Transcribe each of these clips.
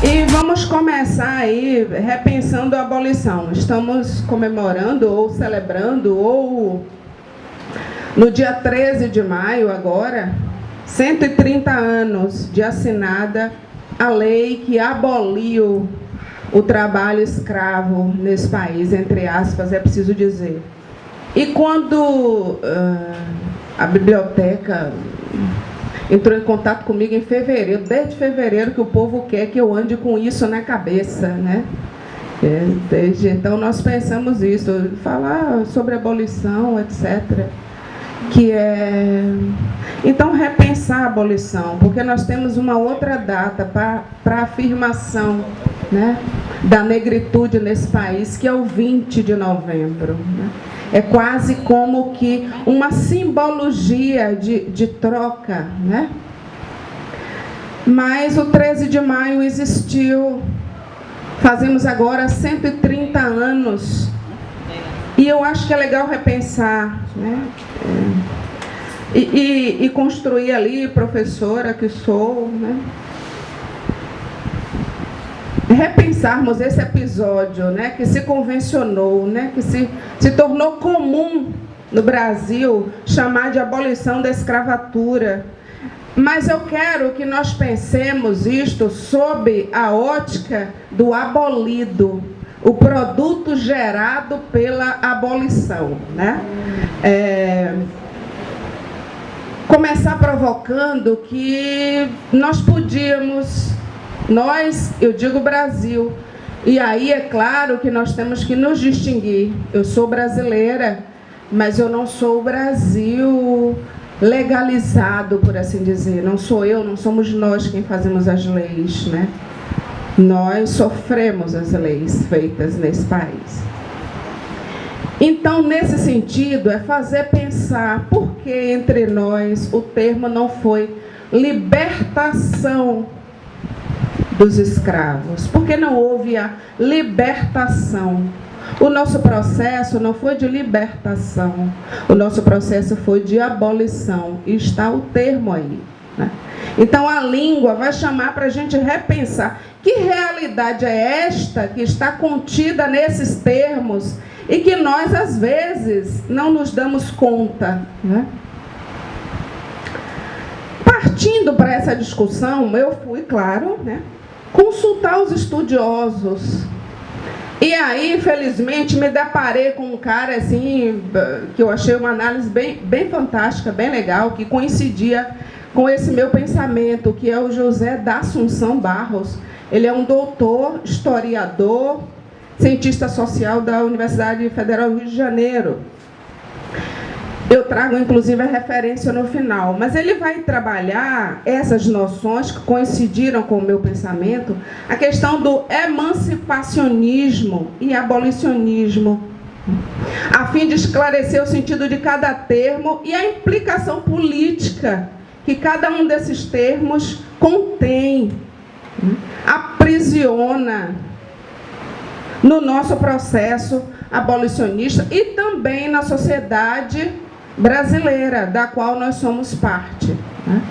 E vamos começar aí repensando a abolição. Estamos comemorando ou celebrando, ou no dia 13 de maio agora, 130 anos de assinada a lei que aboliu o trabalho escravo nesse país, entre aspas, é preciso dizer. E quando a biblioteca entrou em contato comigo em fevereiro, desde fevereiro que o povo quer que eu ande com isso na cabeça, né? Desde então nós pensamos isso, falar sobre abolição, etc. Então repensar a abolição, porque nós temos uma outra data para a afirmação, né, da negritude nesse país, que é o 20 de novembro, né? É quase como que uma simbologia de troca, né? Mas o 13 de maio existiu, fazemos agora 130 anos, e eu acho que é legal repensar, né? E construir ali, professora que sou, né? Repensarmos esse episódio, né, que se convencionou, né, que se tornou comum no Brasil chamar de abolição da escravatura. Mas eu quero que nós pensemos isto sob a ótica do abolido, o produto gerado pela abolição, né? Começar provocando que nós podíamos... eu digo Brasil, e aí é claro que nós temos que nos distinguir. Eu sou brasileira, mas eu não sou o Brasil legalizado, por assim dizer. Não sou eu, não somos nós quem fazemos as leis, né? Nós sofremos as leis feitas nesse país. Então, nesse sentido, é fazer pensar por que entre nós o termo não foi libertação dos escravos, porque não houve a libertação. O nosso processo não foi de libertação, o nosso processo foi de abolição, e está o termo aí, né? Então a língua vai chamar para a gente repensar que realidade é esta que está contida nesses termos e que nós às vezes não nos damos conta, né? Partindo para essa discussão, eu fui, claro, né, consultar os estudiosos. E aí, felizmente, me deparei com um cara assim, que eu achei uma análise bem fantástica, bem legal, que coincidia com esse meu pensamento, que é o José da Assunção Barros. Ele é um doutor, historiador, cientista social da Universidade Federal do Rio de Janeiro. Eu trago, inclusive, a referência no final. Mas ele vai trabalhar essas noções que coincidiram com o meu pensamento, a questão do emancipacionismo e abolicionismo, a fim de esclarecer o sentido de cada termo e a implicação política que cada um desses termos contém, aprisiona no nosso processo abolicionista e também na sociedade brasileira, da qual nós somos parte, né?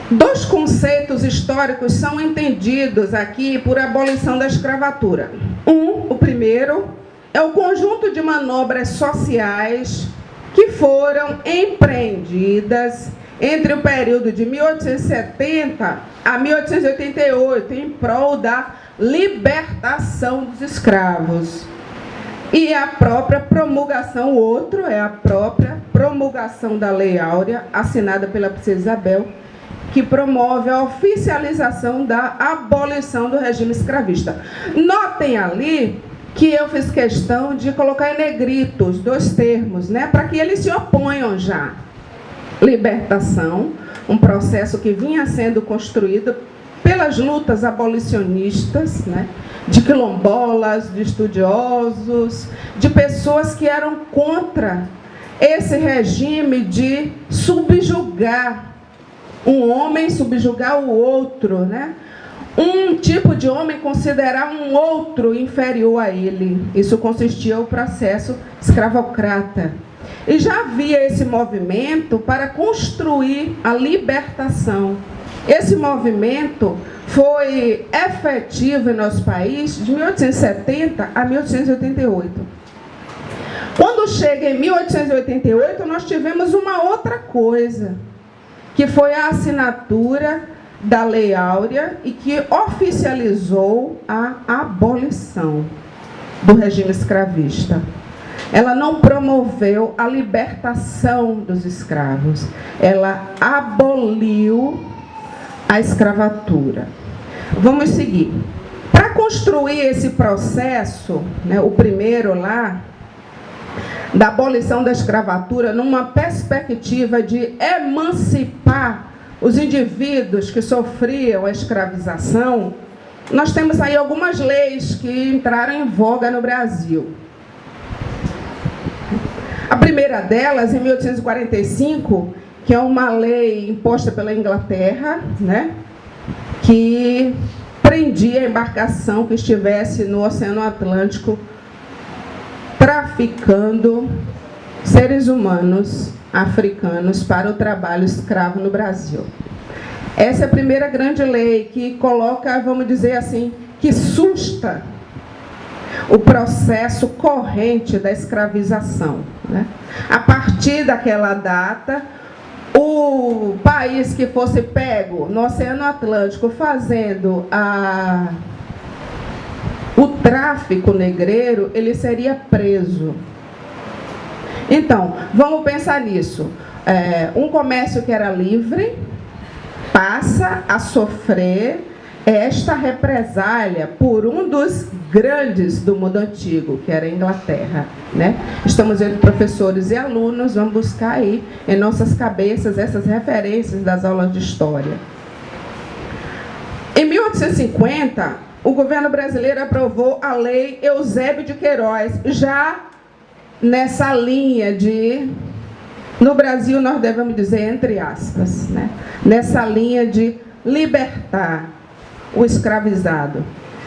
Dois conceitos históricos são entendidos aqui por abolição da escravatura. O primeiro, é o conjunto de manobras sociais que foram empreendidas entre o período de 1870 a 1888, em prol da libertação dos escravos. E a própria promulgação, o outro é a própria promulgação da Lei Áurea, assinada pela Princesa Isabel, que promove a oficialização da abolição do regime escravista. Notem ali que eu fiz questão de colocar em negrito os dois termos, né, para que eles se oponham já. Libertação, um processo que vinha sendo construído pelas lutas abolicionistas, né, de quilombolas, de estudiosos, de pessoas que eram contra esse regime de subjugar um homem, subjugar o outro, né? Um tipo de homem considerar um outro inferior a ele. Isso consistia no processo escravocrata. E já havia esse movimento para construir a libertação. Esse movimento foi efetivo em nosso país de 1870 a 1888. Quando chega em 1888, nós tivemos uma outra coisa, que foi a assinatura da Lei Áurea e que oficializou a abolição do regime escravista. Ela não promoveu a libertação dos escravos, ela aboliu a escravatura. Vamos seguir. Para construir esse processo, né, o primeiro lá, da abolição da escravatura, numa perspectiva de emancipar os indivíduos que sofriam a escravização, nós temos aí algumas leis que entraram em voga no Brasil. A primeira delas, em 1845, que é uma lei imposta pela Inglaterra, né, que prendia a embarcação que estivesse no Oceano Atlântico traficando seres humanos africanos para o trabalho escravo no Brasil. Essa é a primeira grande lei que coloca, vamos dizer assim, que susta o processo corrente da escravização, né? A partir daquela data, o país que fosse pego no Oceano Atlântico fazendo o tráfico negreiro, ele seria preso. Então, vamos pensar nisso. Um comércio que era livre passa a sofrer esta represália por um dos grandes do mundo antigo, que era a Inglaterra, né? Estamos vendo professores e alunos, vamos buscar aí em nossas cabeças essas referências das aulas de história. Em 1850, o governo brasileiro aprovou a Lei Eusébio de Queiroz, já nessa linha de, no Brasil nós devemos dizer entre aspas, né? Nessa linha de libertar o escravizado.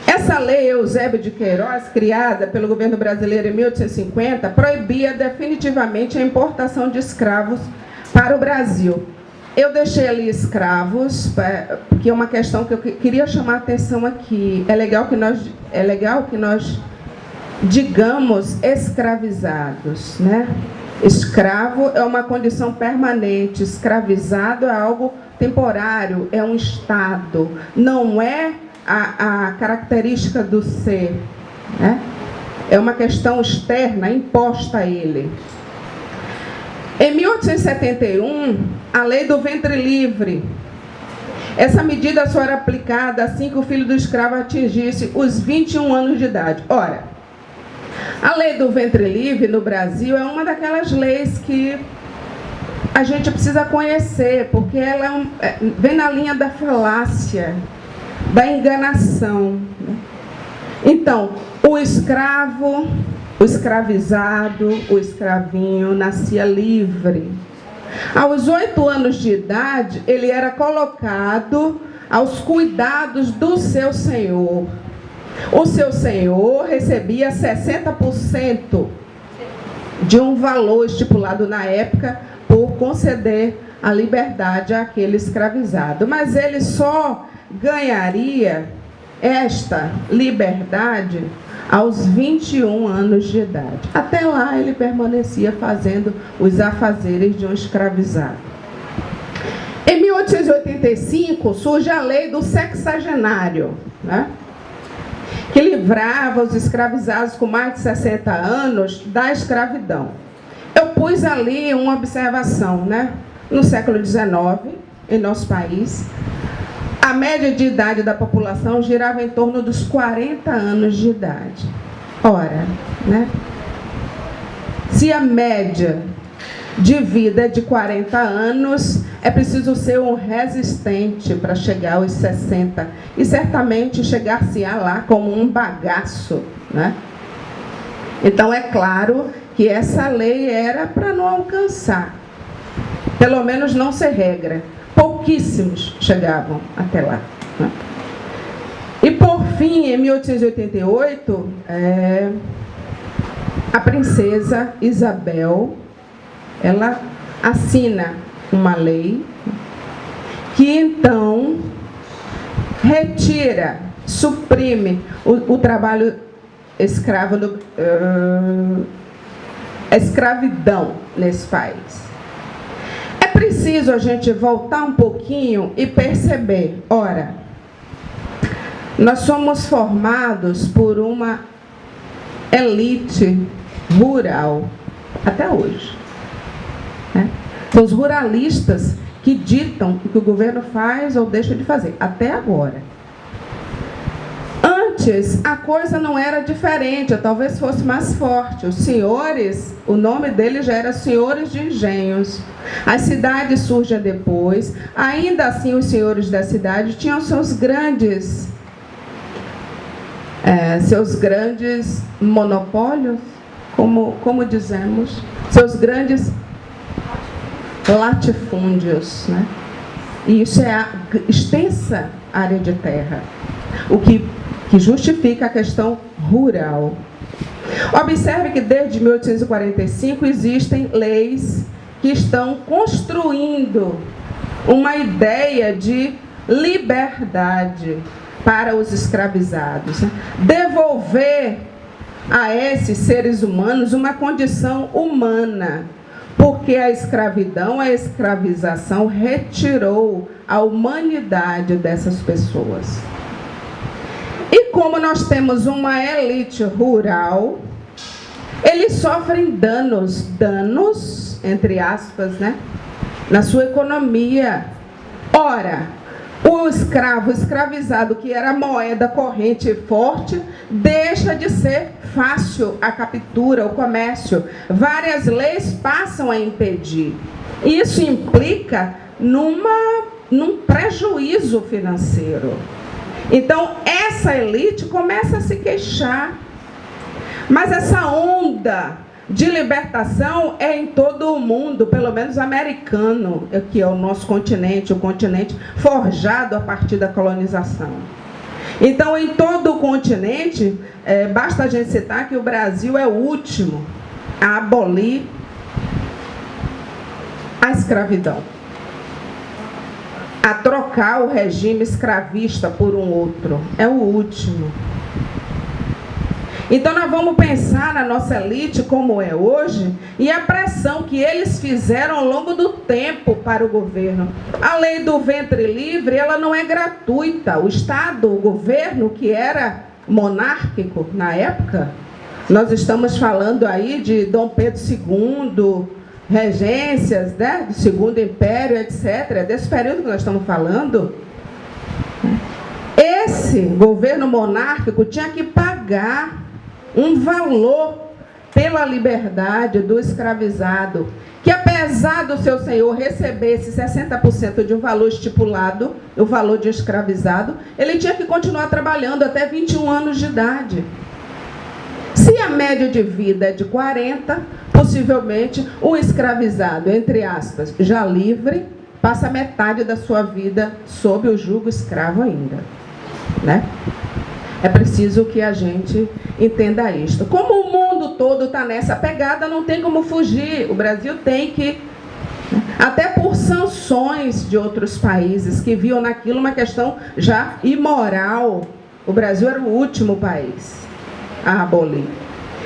Essa lei Eusébio de Queiroz, criada pelo governo brasileiro em 1850, proibia definitivamente a importação de escravos para o Brasil. Eu deixei ali escravos, porque é uma questão que eu queria chamar a atenção aqui. É legal que nós digamos escravizados, né? Escravo é uma condição permanente, escravizado é algo temporário, é um estado, não é a característica do ser, né? É uma questão externa imposta a ele. Em 1871, a lei do ventre livre. Essa medida só era aplicada assim que o filho do escravo atingisse os 21 anos de idade. Ora, a lei do ventre livre no Brasil é uma daquelas leis que a gente precisa conhecer, porque ela vem na linha da falácia, da enganação, né? Então, o escravo, o escravizado, o escravinho nascia livre. Aos 8 anos de idade, ele era colocado aos cuidados do seu senhor. O seu senhor recebia 60% de um valor estipulado na época por conceder a liberdade àquele escravizado. Mas ele só ganharia esta liberdade aos 21 anos de idade. Até lá ele permanecia fazendo os afazeres de um escravizado. Em 1885 surge a lei do sexagenário, né? Que livrava os escravizados com mais de 60 anos da escravidão. Eu pus ali uma observação, né? No século XIX, em nosso país, a média de idade da população girava em torno dos 40 anos de idade. Ora, né? Se a média de vida é de 40 anos, é preciso ser um resistente para chegar aos 60. E certamente chegar-se-á lá como um bagaço, né? Então é claro que essa lei era para não alcançar. Pelo menos não ser regra. Pouquíssimos chegavam até lá, né? E por fim, em 1888, a princesa Isabel, ela assina uma lei que então retira, suprime o trabalho escravo, a escravidão nesse país. É preciso a gente voltar um pouquinho e perceber, ora, nós somos formados por uma elite rural, até hoje. Né? São os ruralistas que ditam o que o governo faz ou deixa de fazer, até agora. Antes, a coisa não era diferente, talvez fosse mais forte. Os senhores, o nome deles já era senhores de engenhos. As cidades surgem depois. Ainda assim, os senhores da cidade tinham seus grandes monopólios, como dizemos, seus grandes latifúndios, né? E isso é a extensa área de terra, o que justifica a questão rural. Observe que desde 1845 existem leis que estão construindo uma ideia de liberdade para os escravizados, né? Devolver a esses seres humanos uma condição humana, porque a escravidão, a escravização retirou a humanidade dessas pessoas. E como nós temos uma elite rural, eles sofrem danos, entre aspas, né, na sua economia. Ora, o escravo, o escravizado, que era moeda corrente e forte, deixa de ser fácil a captura, o comércio. Várias leis passam a impedir. Isso implica num prejuízo financeiro. Então, essa elite começa a se queixar. Mas essa onda de libertação é em todo o mundo, pelo menos americano, que é o nosso continente, o continente forjado a partir da colonização. Então, em todo o continente, basta a gente citar que o Brasil é o último a abolir a escravidão, a trocar o regime escravista por um outro. É o último. Então nós vamos pensar na nossa elite como é hoje e a pressão que eles fizeram ao longo do tempo para o governo. A lei do ventre livre, ela não é gratuita. O Estado, o governo que era monárquico na época, nós estamos falando aí de Dom Pedro II, regências, né, do Segundo Império, etc. Desse período que nós estamos falando. Esse governo monárquico tinha que pagar um valor pela liberdade do escravizado, que apesar do seu senhor recebesse 60% de um valor estipulado, o valor de escravizado, ele tinha que continuar trabalhando até 21 anos de idade. Se a média de vida é de 40, possivelmente o escravizado, entre aspas, já livre, passa metade da sua vida sob o jugo escravo ainda, né? É preciso que a gente entenda isto. Como o mundo todo está nessa pegada, não tem como fugir. O Brasil tem que, até por sanções de outros países que viam naquilo uma questão já imoral, o Brasil era o último país a abolir.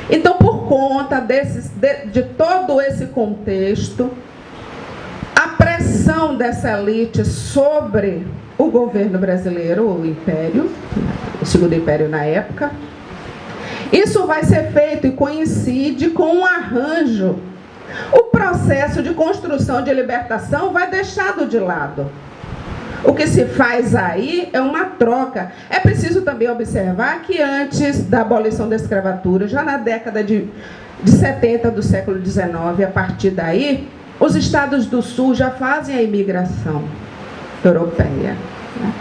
Então, por conta de todo esse contexto, a pressão dessa elite sobre o governo brasileiro, o Império, o Segundo Império na época, isso vai ser feito e coincide com um arranjo. O processo de construção de libertação vai deixado de lado. O que se faz aí é uma troca. É preciso também observar que antes da abolição da escravatura, já na década de 70 do século XIX, a partir daí, os estados do Sul já fazem a imigração europeia, né?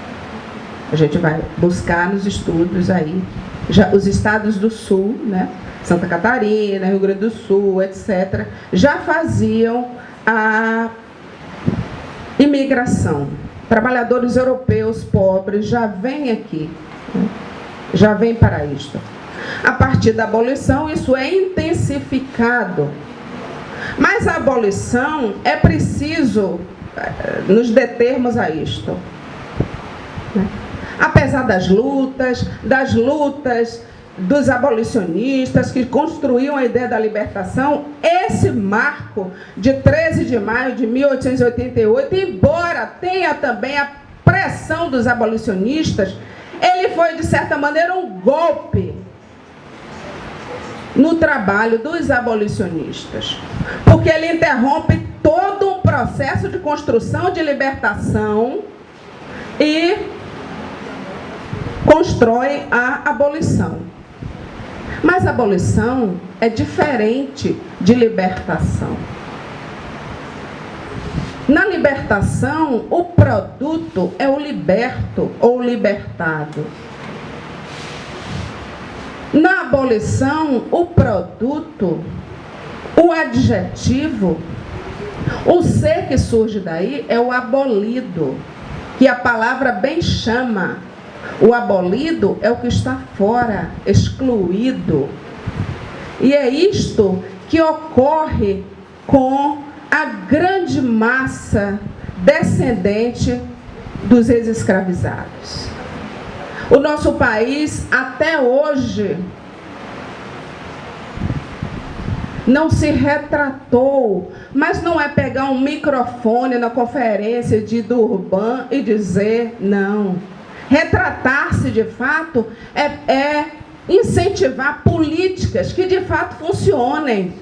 A gente vai buscar nos estudos aí, já, os estados do Sul, né? Santa Catarina, Rio Grande do Sul, etc., já faziam a imigração. Trabalhadores europeus pobres já vêm aqui, né? Já vêm para isto. A partir da abolição, isso é intensificado. Mas a abolição é preciso nos determos a isto. Apesar das lutas dos abolicionistas que construíam a ideia da libertação, esse marco de 13 de maio de 1888, embora tenha também a pressão dos abolicionistas, ele foi, de certa maneira, um golpe no trabalho dos abolicionistas, porque ele interrompe todo um processo de construção de libertação e constrói a abolição. Mas a abolição é diferente de libertação. Na libertação, o produto é o liberto ou libertado. Na abolição, o produto, o adjetivo, o ser que surge daí é o abolido, que a palavra bem chama. O abolido é o que está fora, excluído. E é isto que ocorre com a grande massa descendente dos ex-escravizados. O nosso país, até hoje, não se retratou, mas não é pegar um microfone na conferência de Durban e dizer não. Retratar-se de fato é incentivar políticas que de fato funcionem.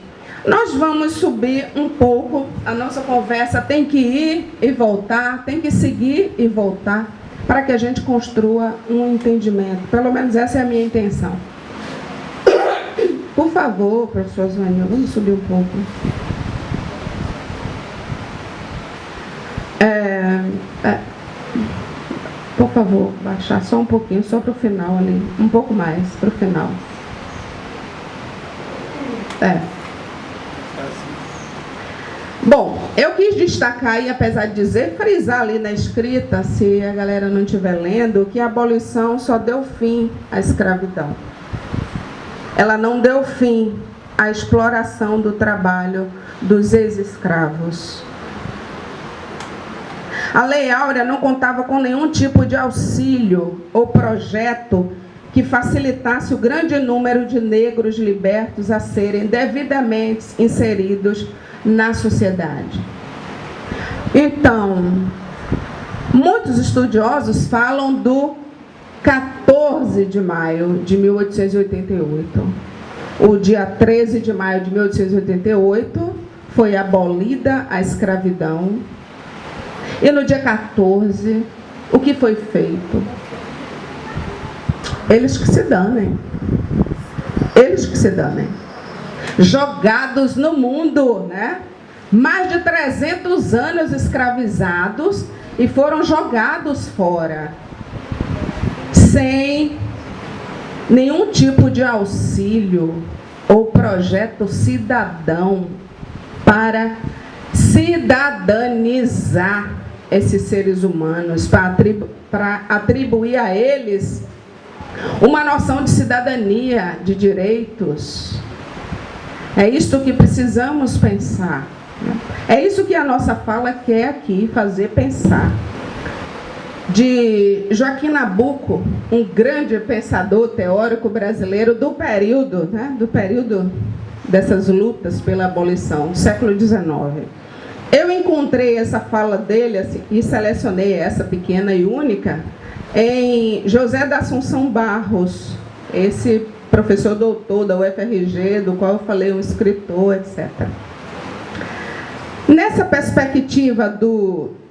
Nós vamos subir um pouco, a nossa conversa tem que ir e voltar, tem que seguir e voltar, para que a gente construa um entendimento. Pelo menos essa é a minha intenção. Por favor, professor Zônia, vamos subir um pouco. Por favor, baixar só um pouquinho, só para o final ali. Um pouco mais, para o final. Bom, eu quis destacar aí, apesar de dizer, frisar ali na escrita, se a galera não estiver lendo, que a abolição só deu fim à escravidão. Ela não deu fim à exploração do trabalho dos ex-escravos. A Lei Áurea não contava com nenhum tipo de auxílio ou projeto que facilitasse o grande número de negros libertos a serem devidamente inseridos na sociedade. Então, muitos estudiosos falam do 14 de maio de 1888. O dia 13 de maio de 1888 foi abolida a escravidão. E no dia 14, o que foi feito? Eles que se danem. Eles que se danem. Jogados no mundo, né? Mais de 300 anos escravizados e foram jogados fora. Sem nenhum tipo de auxílio ou projeto cidadão para cidadanizar esses seres humanos, para atribuir a eles uma noção de cidadania, de direitos. É isto que precisamos pensar. É isso que a nossa fala quer aqui fazer pensar. De Joaquim Nabuco, um grande pensador teórico brasileiro do período dessas lutas pela abolição, do século XIX. Eu encontrei essa fala dele assim, e selecionei essa pequena e única em José da Assunção Barros, esse professor doutor da UFRG, do qual eu falei, um escritor, etc. Nessa perspectiva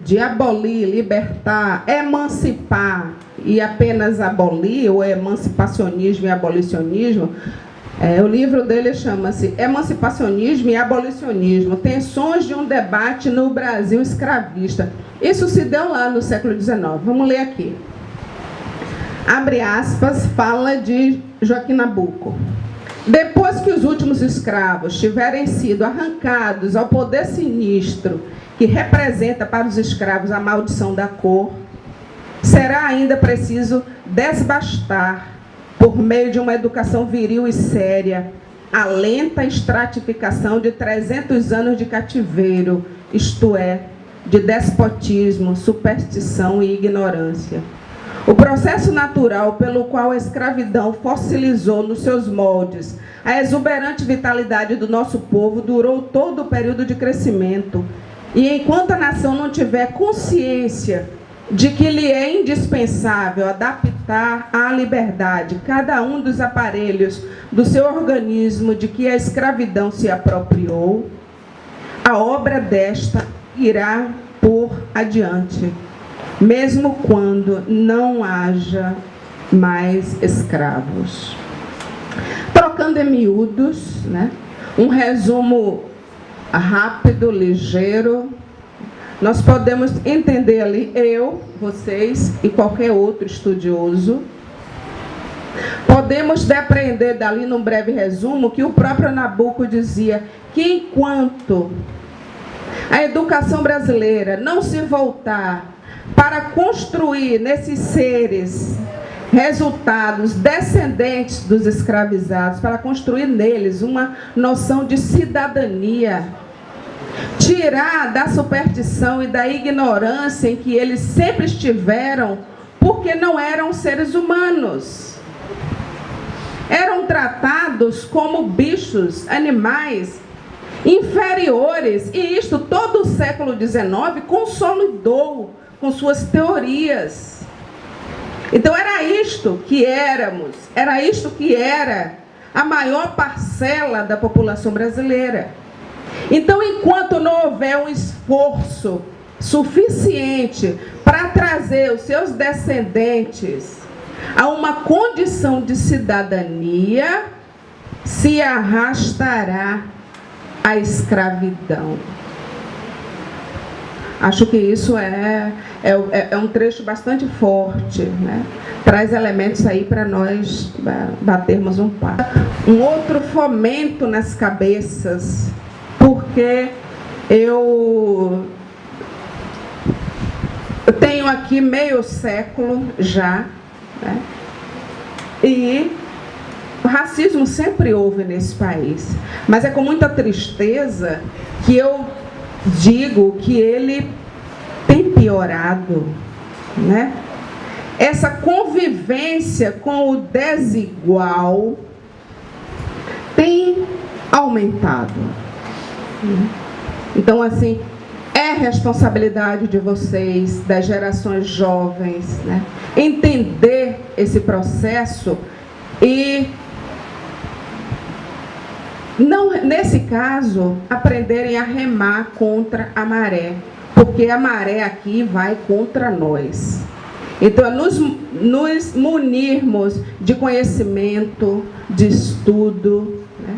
de abolir, libertar, emancipar e apenas abolir, ou emancipacionismo e abolicionismo, o livro dele chama-se Emancipacionismo e Abolicionismo, Tensões de um Debate no Brasil Escravista. Isso se deu lá no século XIX. Vamos ler aqui. Abre aspas, fala de Joaquim Nabuco. Depois que os últimos escravos tiverem sido arrancados ao poder sinistro que representa para os escravos a maldição da cor, será ainda preciso desbastar, por meio de uma educação viril e séria, a lenta estratificação de 300 anos de cativeiro, isto é, de despotismo, superstição e ignorância. O processo natural pelo qual a escravidão fossilizou nos seus moldes a exuberante vitalidade do nosso povo durou todo o período de crescimento. E enquanto a nação não tiver consciência de que lhe é indispensável adaptar à liberdade cada um dos aparelhos do seu organismo de que a escravidão se apropriou, a obra desta irá por adiante, mesmo quando não haja mais escravos. Trocando em miúdos, né, um resumo rápido, ligeiro, nós podemos entender ali, eu, vocês e qualquer outro estudioso, podemos depreender dali, num breve resumo, que o próprio Nabucco dizia que enquanto a educação brasileira não se voltar para construir nesses seres resultados descendentes dos escravizados, para construir neles uma noção de cidadania, tirar da superstição e da ignorância em que eles sempre estiveram, porque não eram seres humanos. Eram tratados como bichos, animais inferiores, e isto todo o século XIX consolidou com suas teorias. Então era isto que éramos, era isto que era a maior parcela da população brasileira. Então, enquanto não houver um esforço suficiente para trazer os seus descendentes a uma condição de cidadania, se arrastará a escravidão. Acho que isso é um trecho bastante forte, né? Traz elementos aí para nós batermos um papo. Um outro fomento nas cabeças, porque eu tenho aqui meio século já, né? E o racismo sempre houve nesse país, mas é com muita tristeza que eu digo que ele tem piorado, né? Essa convivência com o desigual tem aumentado. Então, assim, é responsabilidade de vocês, das gerações jovens, né, entender esse processo e, não, nesse caso, aprenderem a remar contra a maré, porque a maré aqui vai contra nós. Então, nos munirmos de conhecimento, de estudo, né,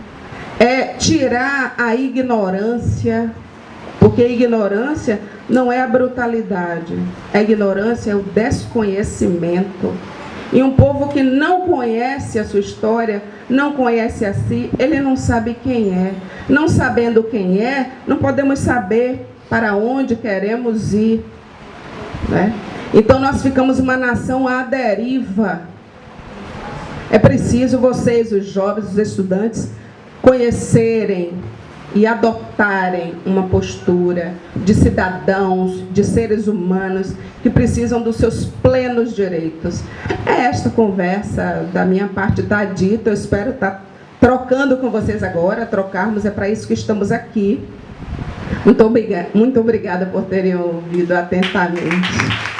é tirar a ignorância, porque a ignorância não é a brutalidade, a ignorância é o desconhecimento. E um povo que não conhece a sua história, não conhece a si, ele não sabe quem é. Não sabendo quem é, não podemos saber para onde queremos ir, né? Então nós ficamos uma nação à deriva. É preciso vocês, os jovens, os estudantes, conhecerem e adotarem uma postura de cidadãos, de seres humanos que precisam dos seus plenos direitos. É esta conversa da minha parte está dita, eu espero estar trocando com vocês agora, trocarmos, é para isso que estamos aqui. Muito obrigada por terem ouvido atentamente.